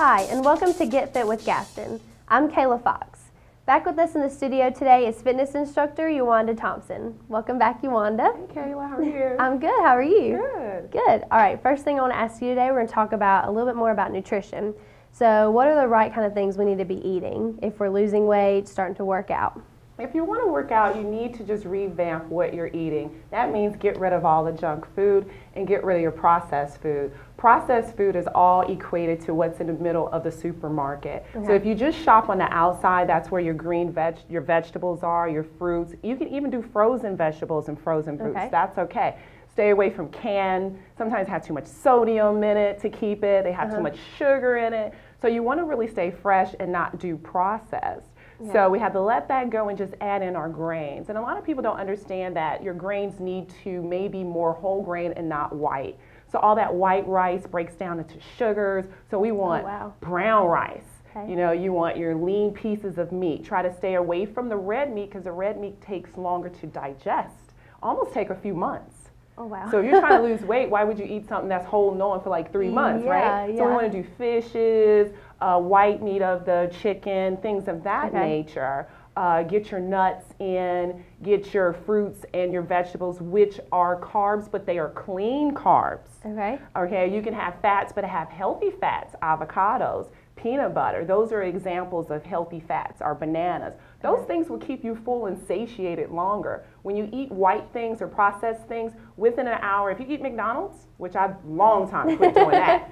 Hi, and welcome to Get Fit with Gaston. I'm Kayla Fox. Back with us in the studio today is fitness instructor Yawanda Thompson. Welcome back, Yawanda. Hey Kayla, how are you? I'm good. How are you? Good. Good. All right, first thing I want to ask you today, we're going to talk about a little bit more about nutrition. So what are the right kind of things we need to be eating if we're losing weight, starting to work out? If you want to work out, you need to just revamp what you're eating. That means get rid of all the junk food and get rid of your processed food. Processed food is all equated to what's in the middle of the supermarket. Okay. So if you just shop on the outside, that's where your your vegetables are, your fruits. You can even do frozen vegetables and frozen fruits. Okay. That's okay. Stay away from canned. Sometimes have too much sodium in it to keep it. They have too much sugar in it. So you want to really stay fresh and not do processed. Yeah. So we have to let that go and just add in our grains. And a lot of people don't understand that your grains need to maybe more whole grain and not white. So all that white rice breaks down into sugars. So we want brown rice. Okay. You know, you want your lean pieces of meat. Try to stay away from the red meat because the red meat takes longer to digest. Almost take a few months. Oh, wow. So if you're trying to lose weight, why would you eat something that's whole and on for like 3 months, right? Yeah. So we want to do fishes, white meat of the chicken, things of that nature. Get your nuts in, get your fruits and your vegetables, which are carbs, but they are clean carbs. Okay. Okay, you can have fats, but have healthy fats, avocados, peanut butter. Those are examples of healthy fats, or bananas. Those things will keep you full and satiated longer. When you eat white things or processed things, within an hour, if you eat McDonald's, which I've long time quit doing that,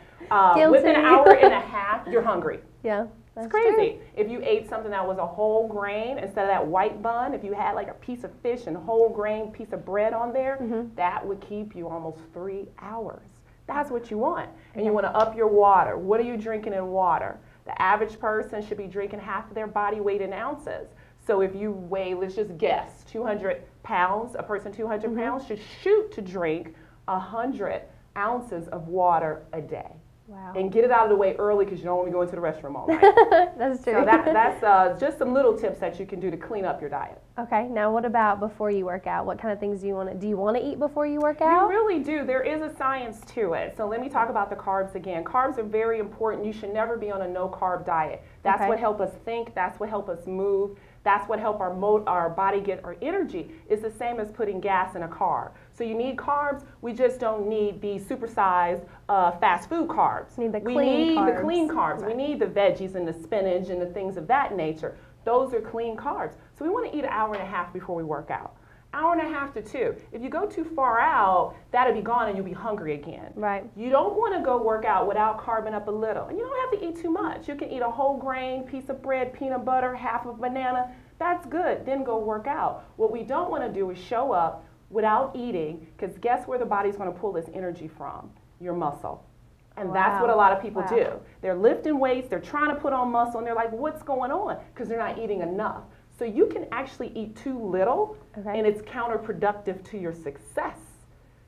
within an hour and a half, you're hungry. Yeah. It's crazy. If you ate something that was a whole grain instead of that white bun, if you had like a piece of fish and whole grain piece of bread on there, that would keep you almost 3 hours. That's what you want. And you want to up your water. What are you drinking in water? The average person should be drinking half of their body weight in ounces. So if you weigh, let's just guess, 200 pounds, a person 200 pounds should shoot to drink 100 ounces of water a day. Wow. And get it out of the way early because you don't want to go into the restroom all night. That's true. So that's just some little tips that you can do to clean up your diet. Okay, now what about before you work out? What kind of things do you want to eat before you work out? You really do. There is a science to it. So let me talk about the carbs again. Carbs are very important. You should never be on a no-carb diet. That's what helps us think. That's what helps us move. That's what helps our body get our energy. It's the same as putting gas in a car. So you need carbs. We just don't need the supersized fast food carbs. We need the clean carbs. Right. We need the veggies and the spinach and the things of that nature. Those are clean carbs. So we want to eat an hour and a half before we work out. Hour and a half to 2. If you go too far out, that'll be gone and you'll be hungry again. Right. You don't want to go work out without carbing up a little. And you don't have to eat too much. You can eat a whole grain, piece of bread, peanut butter, half a banana. That's good. Then go work out. What we don't want to do is show up without eating, because guess where the body's going to pull this energy from? Your muscle. And that's what a lot of people do. They're lifting weights, they're trying to put on muscle, and they're like, what's going on? Because they're not eating enough. So you can actually eat too little, and it's counterproductive to your success.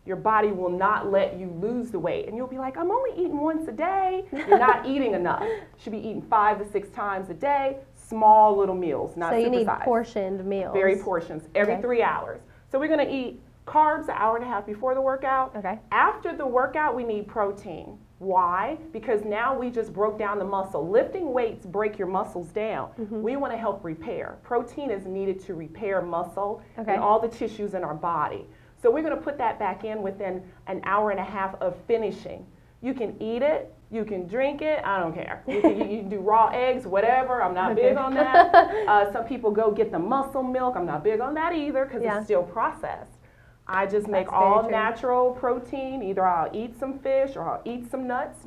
Your body will not let you lose the weight. And you'll be like, I'm only eating once a day. You're not eating enough. You should be eating 5 to 6 times a day, small little meals, not supersized. So you need portioned meals. Very portions, every 3 hours. So we're going to eat carbs an hour and a half before the workout. After the workout, we need protein. Why? Because now we just broke down the muscle. Lifting weights break your muscles down. We want to help repair. Protein is needed to repair muscle and all the tissues in our body. So we're going to put that back in within an hour and a half of finishing. You can eat it, you can drink it, I don't care. You can do raw eggs, whatever, I'm not big on that. Some people go get the muscle milk, I'm not big on that either because it's still processed. I just make all natural protein. Either I'll eat some fish or I'll eat some nuts,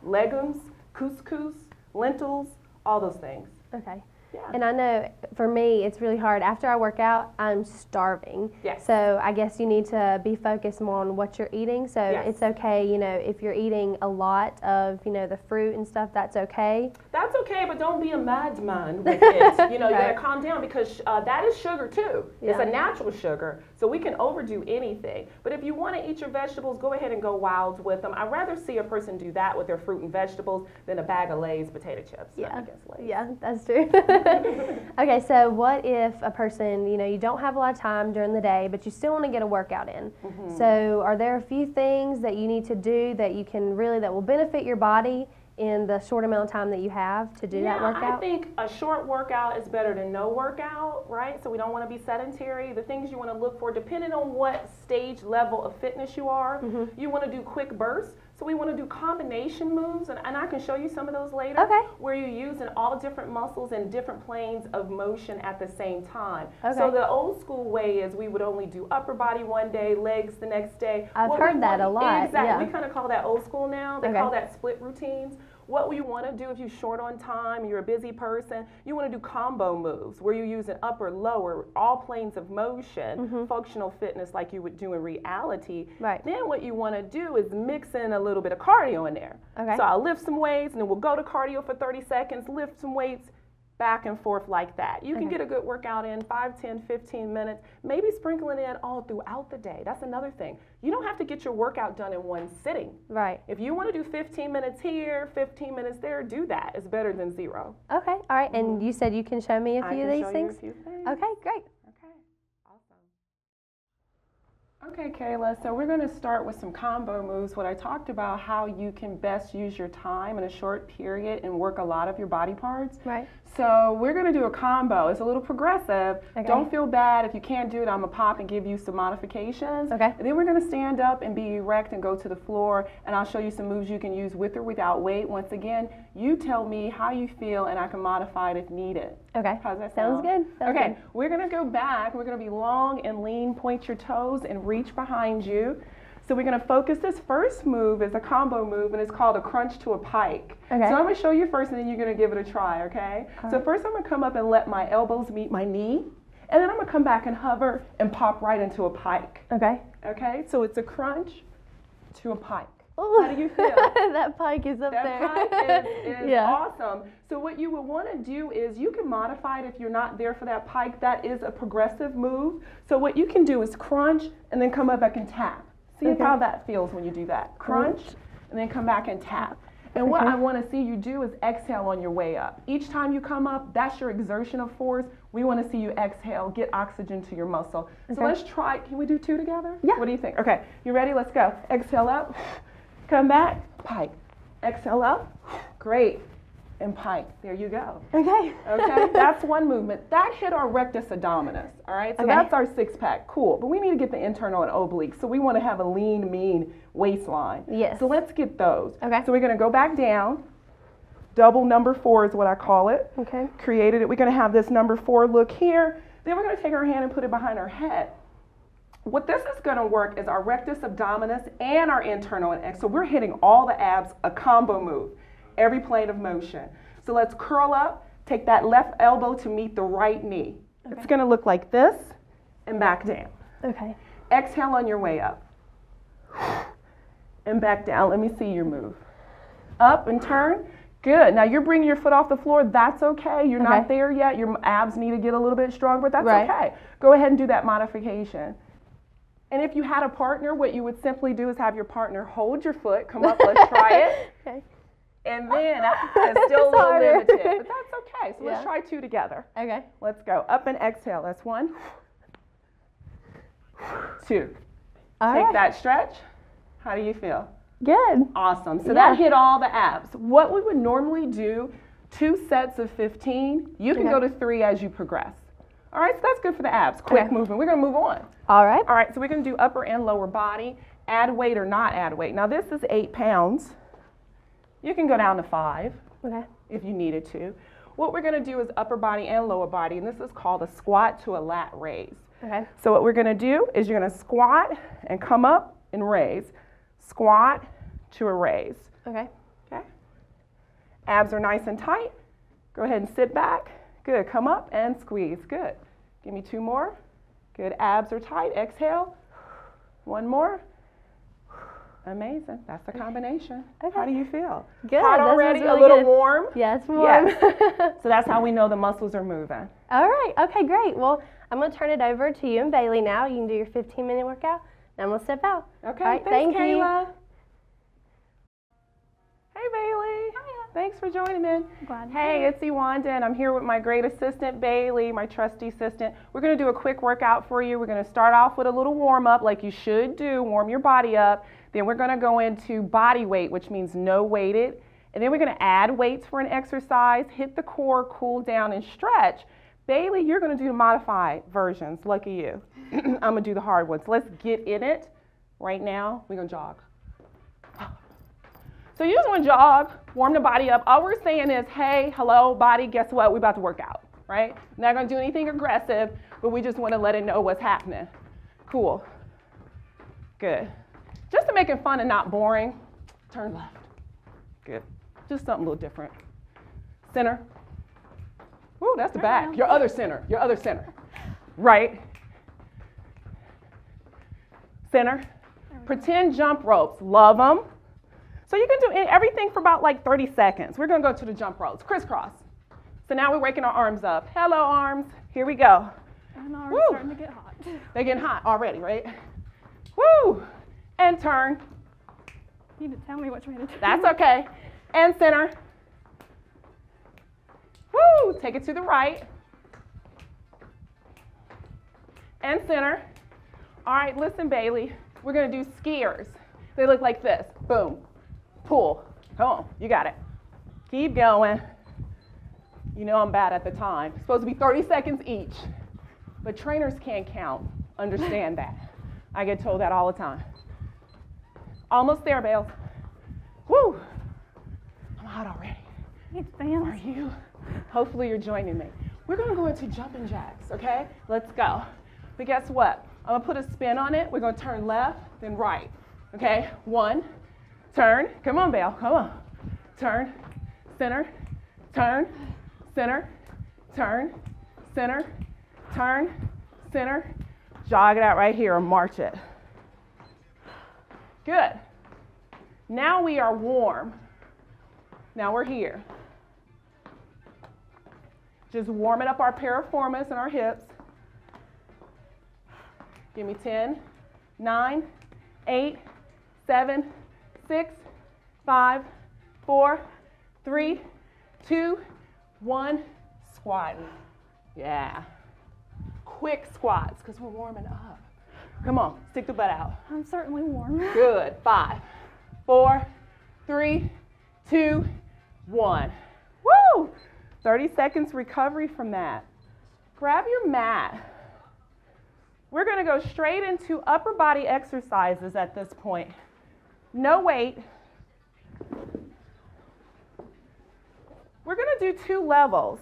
legumes, couscous, lentils, all those things. Okay. Yeah. And I know for me, it's really hard. After I work out, I'm starving. Yes. So I guess you need to be focused more on what you're eating. So it's okay, you know, if you're eating a lot of, you know, the fruit and stuff, that's okay. That's okay, but don't be a madman with it. You know, you gotta calm down because that is sugar too. It's a natural sugar, so we can overdo anything. But if you want to eat your vegetables, go ahead and go wild with them. I'd rather see a person do that with their fruit and vegetables than a bag of Lay's potato chips. Yeah, that's true. Okay, so what if a person, you know, you don't have a lot of time during the day, but you still want to get a workout in? So are there a few things that you need to do that you can really, that will benefit your body in the short amount of time that you have to do that workout? I think a short workout is better than no workout, right? So we don't want to be sedentary. The things you want to look for, depending on what stage level of fitness you are, you want to do quick bursts. So we want to do combination moves, and I can show you some of those later, where you're using all different muscles and different planes of motion at the same time. So the old school way is we would only do upper body one day, legs the next day. I've heard that a lot. Exactly. We kind of call that old school now. They call that split routines. What you want to do if you're short on time, you're a busy person, you want to do combo moves where you use an upper, lower, all planes of motion, functional fitness like you would do in reality. Then what you want to do is mix in a little bit of cardio in there. So I'll lift some weights and then we'll go to cardio for 30 seconds, lift some weights, back and forth like that. You can get a good workout in 5, 10, 15 minutes, maybe sprinkling in all throughout the day. That's another thing. You don't have to get your workout done in one sitting. If you want to do 15 minutes here, 15 minutes there, do that. It's better than 0. Okay, all right. And you said you can show me a few of these things? I can show you a few things. Okay, great. Okay, awesome. Okay, Kayla, so we're going to start with some combo moves. What I talked about, how you can best use your time in a short period and work a lot of your body parts. So we're going to do a combo. It's a little progressive. Don't feel bad if you can't do it. I'm going to pop and give you some modifications. And then we're going to stand up and be erect and go to the floor, and I'll show you some moves you can use with or without weight. Once again, you tell me how you feel and I can modify it if needed. How's that sound? Sounds good. Sounds good. We're going to go back. We're going to be long and lean. Point your toes and reach behind you. So we're going to focus. This first move is a combo move, and it's called a crunch to a pike. So I'm going to show you first, and then you're going to give it a try, okay? So first I'm going to come up and let my elbows meet my knee, and then I'm going to come back and hover and pop right into a pike. Okay, so it's a crunch to a pike. Ooh. How do you feel? That pike is up there. That pike is awesome. So what you would want to do is you can modify it if you're not there for that pike. That is a progressive move. So what you can do is crunch and then come up back and tap. See how that feels when you do that. Crunch and then come back and tap. And what I want to see you do is exhale on your way up. Each time you come up, that's your exertion of force. We want to see you exhale, get oxygen to your muscle. So let's try. Can we do 2 together? What do you think? Okay, you ready? Let's go. Exhale up, come back, pike. Exhale up, great, and pike. There you go. Okay, that's one movement. That hit our rectus abdominis, all right? So that's our six-pack, cool. But we need to get the internal and obliques, so we want to have a lean, mean waistline. So let's get those. So we're going to go back down. Double number 4 is what I call it. Created it. We're going to have this number 4 look here. Then we're going to take our hand and put it behind our head. What this is going to work is our rectus abdominis and our internal and external. So we're hitting all the abs, a combo move. Every plane of motion. So let's curl up, take that left elbow to meet the right knee. It's going to look like this and back down. Exhale on your way up. And back down. Let me see your move. Up and turn. Good. Now you're bringing your foot off the floor. That's okay. You're not there yet. Your abs need to get a little bit stronger, but that's okay. Go ahead and do that modification. And if you had a partner, what you would simply do is have your partner hold your foot. Come up. Let's try it. And then it's still a little limited, but that's okay. So let's try 2 together. Let's go. Up and exhale. That's 1, 2. Take that stretch. How do you feel? Good. Awesome. So that hit all the abs. What we would normally do, 2 sets of 15. You can go to 3 as you progress. All right, so that's good for the abs. Quick movement. We're going to move on. All right, so we're going to do upper and lower body. Add weight or not add weight. Now this is 8 pounds. You can go down to 5 if you needed to. What we're going to do is upper body and lower body, and this is called a squat to a lat raise. So what we're going to do is you're going to squat and come up and raise. Squat to a raise. Abs are nice and tight. Go ahead and sit back. Good. Come up and squeeze. Good. Give me 2 more. Good. Abs are tight. Exhale. 1 more. Amazing. That's the combination. How do you feel? Good. Hot already? Really a little warm? Yes, warm. So that's how we know the muscles are moving. All right. Okay, great. Well, I'm going to turn it over to you and Bailey now. You can do your 15-minute workout. Then we'll step out. Okay. All right, thanks, Kayla. Hey, Bailey. Hiya. Thanks for joining in. Glad. Hey, it's E02, and I'm here with my great assistant, Bailey, my trusty assistant. We're going to do a quick workout for you. We're going to start off with a little warm-up like you should do. Warm your body up. Then we're going to go into body weight, which means no weighted. And then we're going to add weights for an exercise, hit the core, cool down, and stretch. Bailey, you're going to do the modified versions. Lucky you. I'm going to do the hard ones. Let's get in it right now. We're going to jog. So you just want to jog, warm the body up. All we're saying is, hey, hello, body, guess what? We're about to work out, right? Not going to do anything aggressive, but we just want to let it know what's happening. Cool. Good. Just to make it fun and not boring, turn left. Good. Just something a little different. Center. Ooh, that's the back. Your other center. Your other center. Right. Center. Pretend jump ropes. Love them. So you can do everything for about like 30 seconds. We're going to go to the jump ropes. Crisscross. So now we're waking our arms up. Hello, arms. Here we go. And our arms starting to get hot. They're getting hot already, right? Woo! And turn. You need to tell me which way to do. That's okay. And center. Woo! Take it to the right. And center. All right, listen, Bailey. We're going to do skiers. They look like this. Boom. Pull. Come on. You got it. Keep going. You know I'm bad at the time. It's supposed to be 30 seconds each. But trainers can't count. Understand that. I get told that all the time. Almost there, Bales. Woo! I'm hot already. Thanks, fans. Are you? Hopefully you're joining me. We're going to go into jumping jacks, okay? Let's go. But guess what? I'm going to put a spin on it. We're going to turn left, then right. Okay? 1, turn. Come on, Bale. Come on. Turn, center, turn, center, turn, center, turn, center. Jog it out right here or march it. Good. Now we are warm. Now we're here. Just warming up our piriformis and our hips. Give me 10, 9, 8, 7, 6, 5, 4, 3, 2, 1. Squat. Yeah. Quick squats because we're warming up. Come on, stick the butt out. I'm certainly warm. Good. 5, 4, 3, 2, 1. Woo! 30 seconds recovery from that. Grab your mat. We're going to go straight into upper body exercises at this point. No weight. We're going to do 2 levels.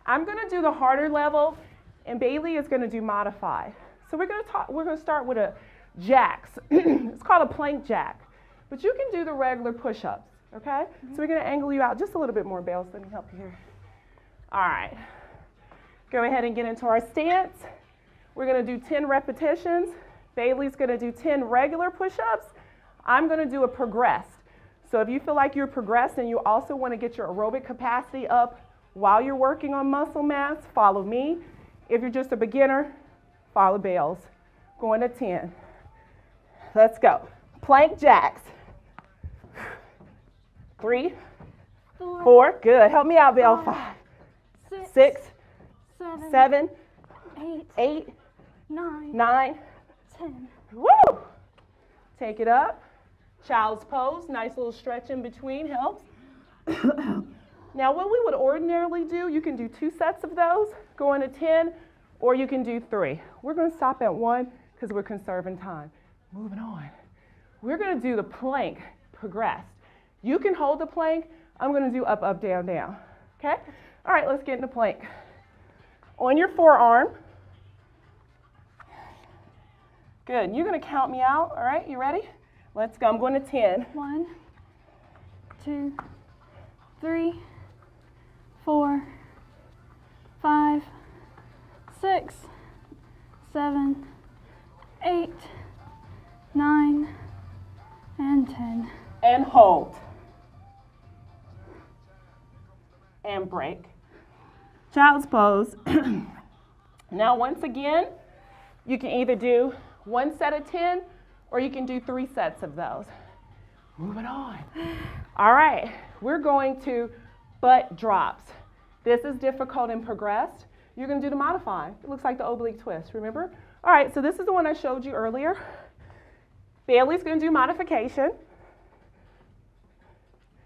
I'm going to do the harder level, and Bailey is going to do modified. So we're going to start with a jacks. It's called a plank jack. But you can do the regular push-ups, okay? So we're going to angle you out just a little bit more, Bales. Let me help you here. All right. Go ahead and get into our stance. We're going to do 10 repetitions. Bailey's going to do 10 regular push-ups. I'm going to do a progressed. So if you feel like you're progressed and you also want to get your aerobic capacity up while you're working on muscle mass, follow me. If you're just a beginner, follow Bales. Going to 10. Let's go. Plank jacks. 3, 4. Good. Help me out, Bale. 5, 6, 7, 8, 9, 10. Woo! Take it up. Child's pose. Nice little stretch in between helps. Now, what we would ordinarily do, you can do 2 sets of those, go into 10, or you can do 3. We're going to stop at 1 because we're conserving time. Moving on. We're going to do the plank progressed. You can hold the plank. I'm going to do up, up, down, down. Okay? All right, let's get into plank. On your forearm. Good. You're going to count me out. All right, you ready? Let's go. I'm going to 10. 1, 2, 3, 4, 5, 6, 7, 8, 9, and 10. And hold. And break. Child's pose. Now, once again, you can either do 1 set of 10 or you can do 3 sets of those. Moving on. All right, we're going to butt drops. This is difficult and progressed. You're going to do the modified. It looks like the oblique twist, remember? All right, so this is the one I showed you earlier. Bailey's going to do modification.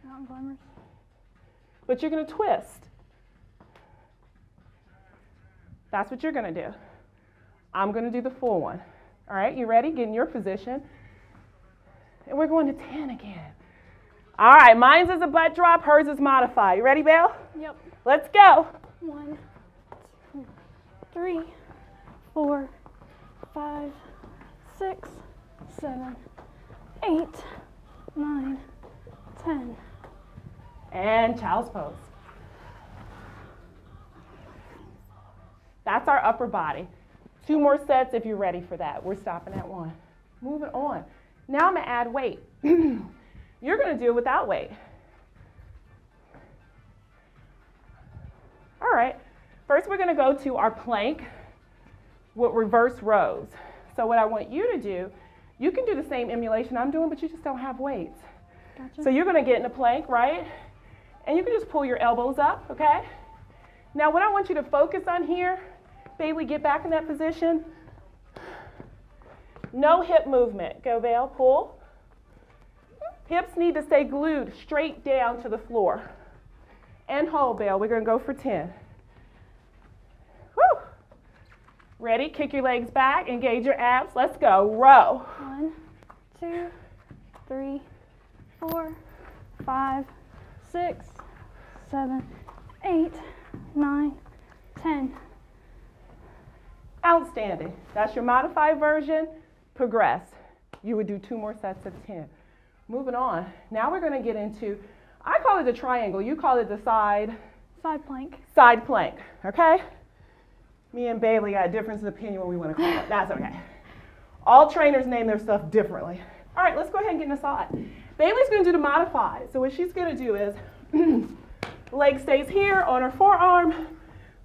Mountain climbers. But you're going to twist. That's what you're going to do. I'm going to do the full one. All right, you ready? Get in your position. And we're going to 10 again. All right, mine's is a butt drop, hers is modified. You ready, Belle? Yep. Let's go. 1, 2, 3, 4, 5, 6, 7, 8, 9, 10. And child's pose. That's our upper body. 2 more sets if you're ready for that. We're stopping at 1. Moving on. Now I'm going to add weight. You're going to do it without weight. All right. First, we're going to go to our plank with reverse rows. So what I want you to do, you can do the same emulation I'm doing, but you just don't have weights. Gotcha. So you're going to get in a plank, right? And you can just pull your elbows up, okay? Now what I want you to focus on here, Bailey, get back in that position. No hip movement. Go, Vale, pull. Hips need to stay glued straight down to the floor. And hold, Belle. We're going to go for 10. Woo! Ready? Kick your legs back. Engage your abs. Let's go. Row. 1, 2, 3, 4, 5, 6, 7, 8, 9, 10. Outstanding. That's your modified version. Progress. You would do 2 more sets of 10. Moving on. Now we're going to get into, I call it the triangle. You call it the side plank. Side plank, okay? Me and Bailey got a difference of opinion what we want to call it. That's okay. All trainers name their stuff differently. All right, let's go ahead and get in the side. Bailey's going to do the modified. So what she's going to do is, leg stays here on her forearm,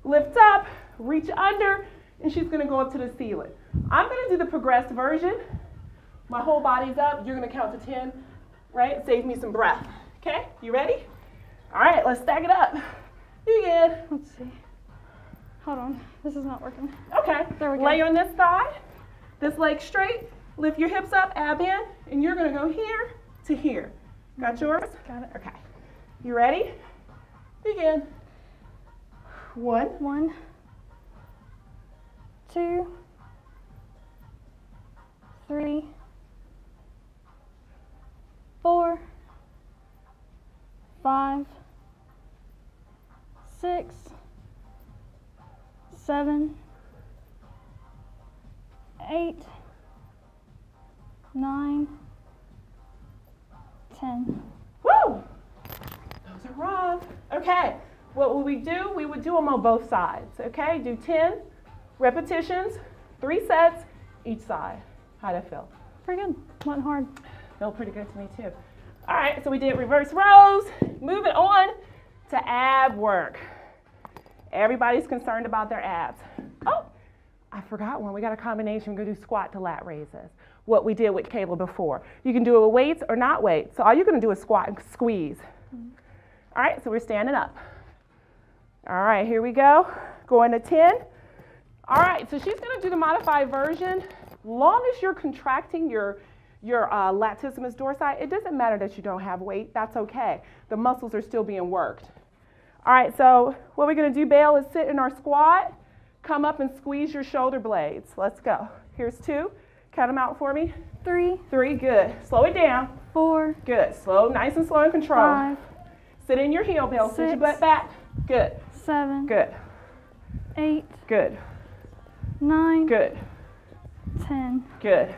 lift up, reach under, and she's going to go up to the ceiling. I'm going to do the progressed version. My whole body's up. You're going to count to 10, right? Save me some breath. Okay, you ready? All right, let's stack it up. You good? Let's see. Hold on. This is not working. Okay. There we go. Lay on this thigh. This leg straight. Lift your hips up, ab in, and you're going to go here to here. Got yours? Got it. Okay. You ready? Begin. 1, 2, 3, 4, 5, 6, 7, 8, 9, 10. Woo! Those are rough. Okay. What would we do? We would do them on both sides. Okay. Do 10 repetitions, 3 sets each side. How'd that feel? Pretty good. Wasn't hard. Felt pretty good to me too. All right, so we did reverse rows. Moving on to ab work. Everybody's concerned about their abs. Oh, I forgot one. We got a combination. We're going to do squat to lat raises. What we did with Kayla before. You can do it with weights or not weights. So all you're going to do is squat and squeeze. All right, so we're standing up. All right, here we go. Going to 10. All right, so she's going to do the modified version. Long as you're contracting your latissimus dorsi, it doesn't matter that you don't have weight. That's okay. The muscles are still being worked. All right, so what we're going to do, Belle, is sit in our squat, come up and squeeze your shoulder blades. Let's go. Here's 2. Count them out for me. 3, 3, good. Slow it down. 4, Good. Slow, nice and slow and control. 5, Sit in your heel, Belle. Sit your 6, butt back. Good. 7, Good. 8, Good. 9, Good. 10. Good.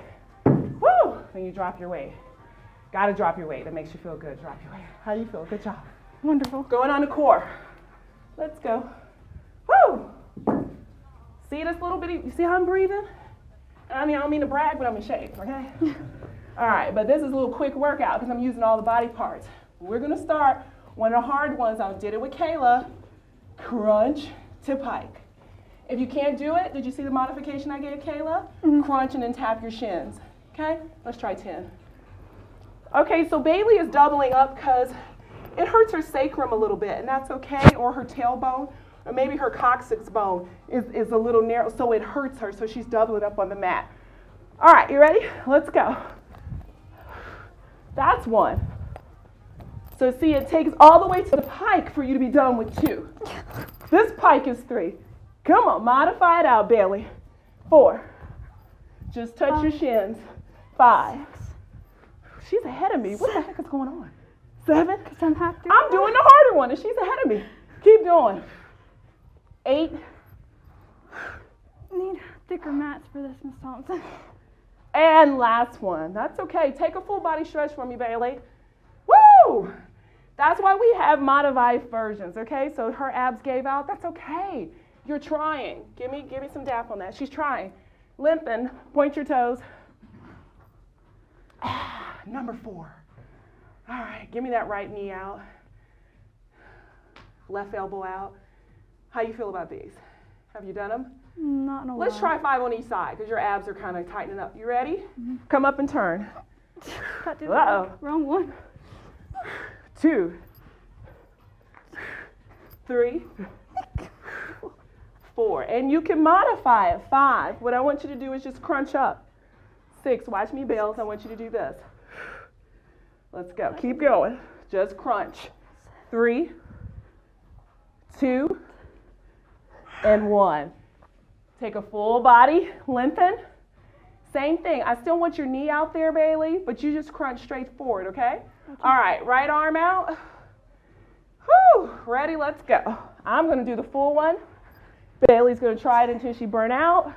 Woo! Then you drop your weight. Gotta drop your weight. That makes you feel good. Drop your weight. How do you feel? Good job. Wonderful. Going on the core. Let's go. Woo! See this little bitty, you see how I'm breathing? I mean, I don't mean to brag, but I'm in shape, okay? All right, but this is a little quick workout because I'm using all the body parts. We're gonna start one of the hard ones. I did it with Kayla. Crunch to pike. If you can't do it, did you see the modification I gave Kayla? Crunch and then tap your shins. Okay, let's try 10. Okay, so Bailey is doubling up because it hurts her sacrum a little bit, and that's okay, or her tailbone, or maybe her coccyx bone is a little narrow, so it hurts her, so she's doubling up on the mat. All right, you ready? Let's go. That's 1. So see, it takes all the way to the pike for you to be done with 2. This pike is 3. Come on, modify it out, Bailey. 4. Just touch your shins. 5. She's ahead of me. What the heck is going on? 7. I'm doing the harder one, and she's ahead of me. Keep going. 8. Need thicker mats for this, Miss Thompson. And last one. That's okay. Take a full body stretch for me, Bailey. Woo! That's why we have modified versions, okay? So her abs gave out. That's okay. You're trying. Give me some dap on that. She's trying. Lengthen. Point your toes. Number 4. All right. Give me that right knee out. Left elbow out. How you feel about these? Have you done them? Not in a while. Let's try 5 on each side because your abs are kind of tightening up. You ready? Mm-hmm. Come up and turn. Uh-oh. Wrong one. 2, 3, 4. And you can modify it. 5. What I want you to do is just crunch up. 6. Watch me, Bells. I want you to do this. Let's go. Keep going. Just crunch. 3, 2, and 1. Take a full body, lengthen. Same thing. I still want your knee out there, Bailey, but you just crunch straight forward, okay? All right, right arm out. Whew, ready, let's go. I'm gonna do the full one. Bailey's gonna try it until she burn out,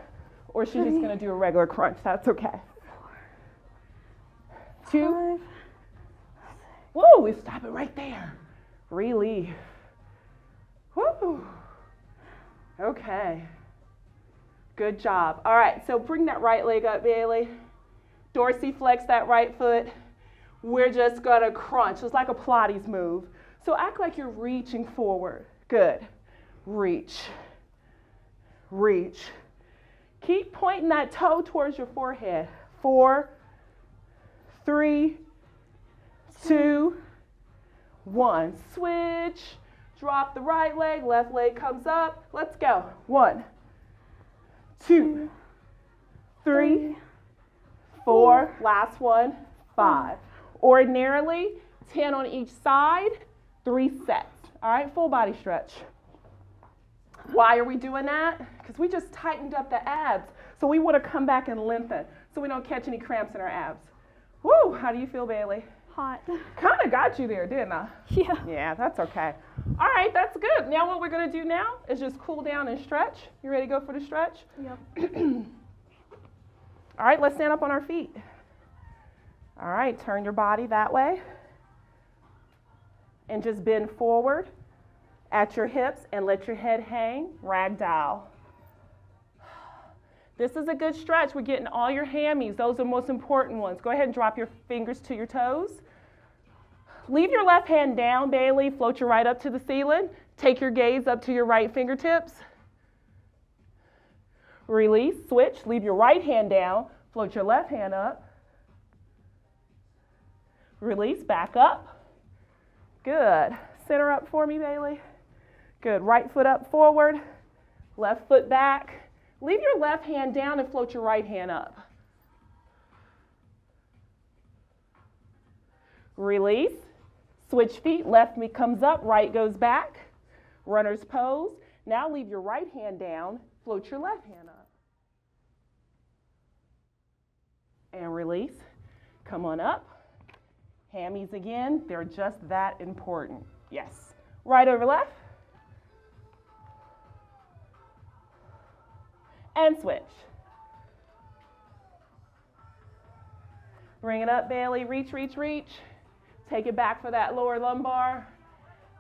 or she's just gonna do a regular crunch. That's okay. 2. Whoa, we stop it right there. Relief. Woo. Okay. Good job. All right, so bring that right leg up, Bailey. Dorsiflex that right foot. We're just gonna crunch. It's like a Pilates move. So act like you're reaching forward. Good. Reach. Reach. Keep pointing that toe towards your forehead. 4, 3, 2, 1. Switch. Drop the right leg. Left leg comes up. Let's go. 1, 2, 3, 4. Last one. 5. Ordinarily, 10 on each side, 3 sets. All right, full body stretch. Why are we doing that? Because we just tightened up the abs. So we want to come back and lengthen so we don't catch any cramps in our abs. Woo, how do you feel, Bailey? Hot. Kind of got you there, didn't I? Yeah. Yeah, that's okay. All right, that's good. Now what we're going to do now is just cool down and stretch. You ready to go for the stretch? Yep. All right, let's stand up on our feet. All right, turn your body that way. And just bend forward at your hips and let your head hang, ragdoll. This is a good stretch. We're getting all your hammies. Those are the most important ones. Go ahead and drop your fingers to your toes. Leave your left hand down, Bailey. Float your right up to the ceiling. Take your gaze up to your right fingertips. Release, switch. Leave your right hand down. Float your left hand up. Release, back up. Good. Center up for me, Bailey. Good. Right foot up forward. Left foot back. Leave your left hand down and float your right hand up. Release. Switch feet. Left knee comes up, right goes back. Runner's pose. Now leave your right hand down. Float your left hand up. And release. Come on up. Hammies again, they're just that important. Yes. Right over left. And switch. Bring it up, Bailey. Reach, reach, reach. Take it back for that lower lumbar.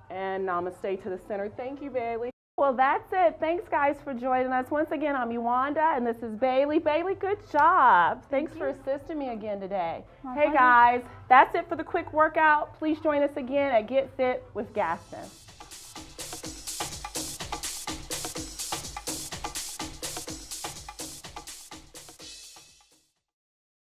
And namaste to the center. Thank you, Bailey. Well, that's it. Thanks, guys, for joining us. Once again, I'm Yawanda, and this is Bailey. Bailey, good job. Thanks for assisting me again today. Hey, guys, that's it for the quick workout. Please join us again at Get Fit with Gaston.